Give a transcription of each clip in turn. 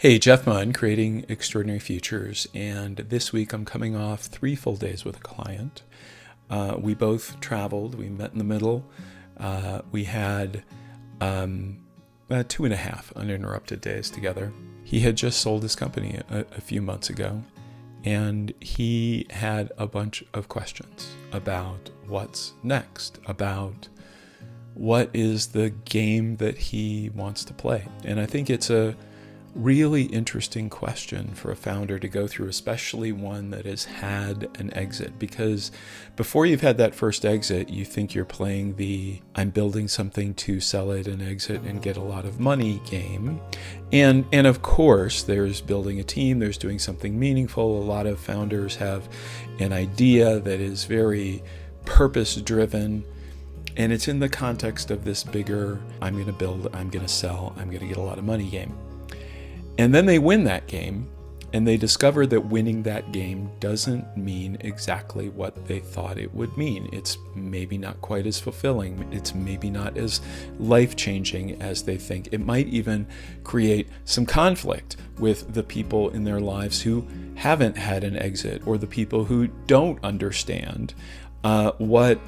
Hey, Jeff Munn, Creating Extraordinary Futures, and this week I'm coming off 3 full days with a client. We both traveled, we met in the middle. We had 2.5 uninterrupted days together. He had just sold his company a few months ago, and he had a bunch of questions about what's next, about what is the game that he wants to play. And I think it's a really interesting question for a founder to go through, especially one that has had an exit, because before you've had that first exit, you think you're playing the I'm building something to sell it and exit and get a lot of money game. And of course, there's building a team, there's doing something meaningful. A lot of founders have an idea that is very purpose driven. And it's in the context of this bigger, I'm going to build, I'm going to sell, I'm going to get a lot of money game. And then they win that game, and they discover that winning that game doesn't mean exactly what they thought it would mean. It's maybe not quite as fulfilling. It's maybe not as life-changing as they think. It might even create some conflict with the people in their lives who haven't had an exit, or the people who don't understand what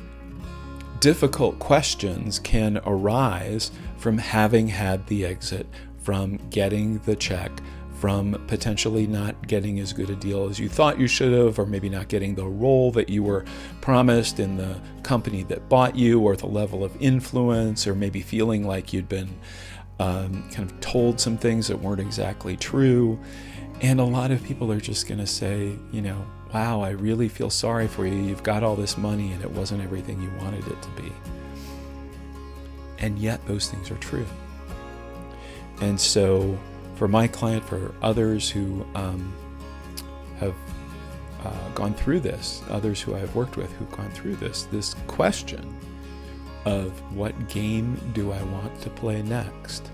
difficult questions can arise from having had the exit, from getting the check, from potentially not getting as good a deal as you thought you should have, or maybe not getting the role that you were promised in the company that bought you, or the level of influence, or maybe feeling like you'd been kind of told some things that weren't exactly true. And a lot of people are just going to say, wow, I really feel sorry for you. You've got all this money and it wasn't everything you wanted it to be. And yet those things are true. And so for my client, for others who have gone through this, others who I've worked with who've gone through this question of what game do I want to play next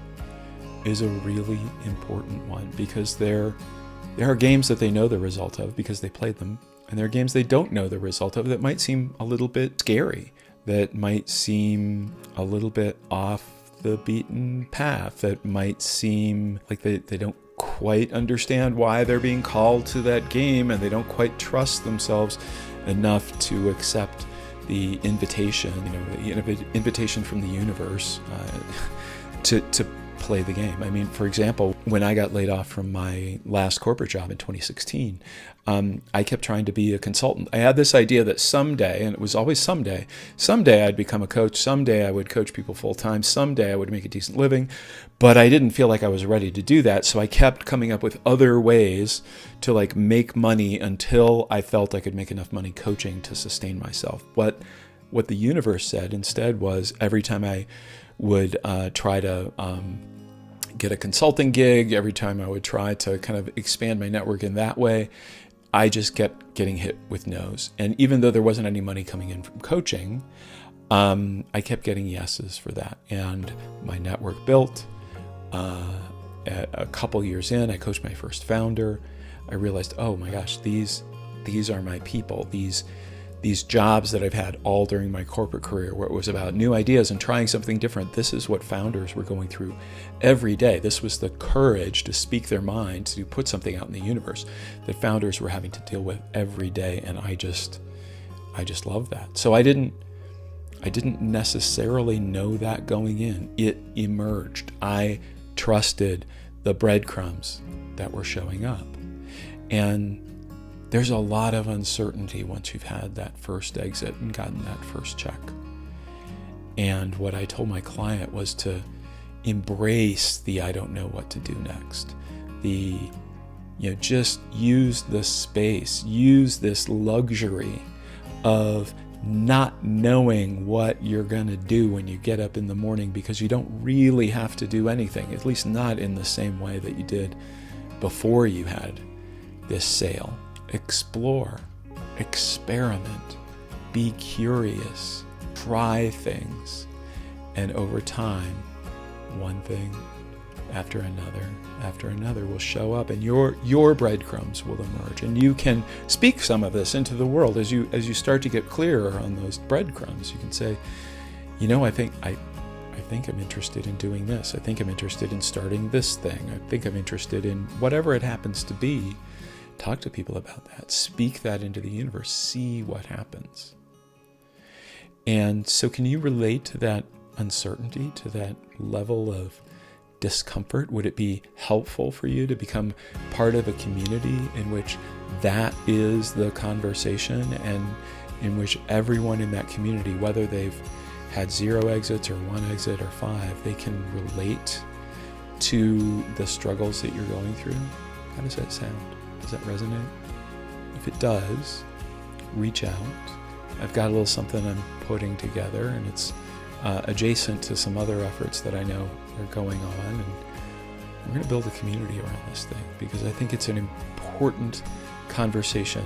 is a really important one, because there are games that they know the result of because they played them, and there are games they don't know the result of that might seem a little bit scary, that might seem a little bit off the beaten path, that might seem like they don't quite understand why they're being called to that game, and they don't quite trust themselves enough to accept the invitation, the invitation from the universe to play the game. I mean, for example, when I got laid off from my last corporate job in 2016, I kept trying to be a consultant. I had this idea that someday, and it was always someday I'd become a coach, someday I would coach people full time, someday I would make a decent living, but I didn't feel like I was ready to do that. So I kept coming up with other ways to make money until I felt I could make enough money coaching to sustain myself. But what the universe said instead was, every time I would try to get a consulting gig, every time I would try to kind of expand my network in that way, I just kept getting hit with no's. And even though there wasn't any money coming in from coaching, I kept getting yeses for that. And my network built. A couple years in, I coached my first founder. I realized, oh my gosh, these are my people. These jobs that I've had all during my corporate career, where it was about new ideas and trying something different. This is what founders were going through every day. This was the courage to speak their mind, to put something out in the universe that founders were having to deal with every day. And I just love that. So I didn't necessarily know that going in. It emerged. I trusted the breadcrumbs that were showing up. And there's a lot of uncertainty once you've had that first exit and gotten that first check. And what I told my client was to embrace the I don't know what to do next. Just use the space, use this luxury of not knowing what you're going to do when you get up in the morning, because you don't really have to do anything, at least not in the same way that you did before you had this sale. Explore, experiment, be curious, try things, and over time, one thing after another will show up, and your breadcrumbs will emerge. And you can speak some of this into the world as you start to get clearer on those breadcrumbs. You can say, I think I I think I'm interested in doing this. I think I'm interested in starting this thing. I think I'm interested in whatever it happens to be. Talk to people about that. Speak that into the universe. See what happens. And so can you relate to that uncertainty, to that level of discomfort? Would it be helpful for you to become part of a community in which that is the conversation, and in which everyone in that community, whether they've had 0 exits or 1 exit or 5, they can relate to the struggles that you're going through? How does that sound? Does that resonate? If it does, reach out. I've got a little something I'm putting together, and it's adjacent to some other efforts that I know are going on, and we're going to build a community around this thing because I think it's an important conversation.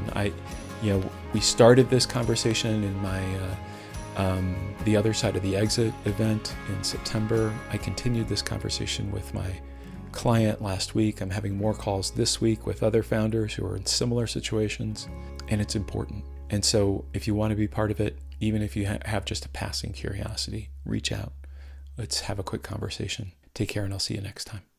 We started this conversation in my the other side of the exit event in September. I continued this conversation with my client last week. I'm having more calls this week with other founders who are in similar situations, and it's important. And so if you want to be part of it, even if you have just a passing curiosity, reach out. Let's have a quick conversation. Take care, and I'll see you next time.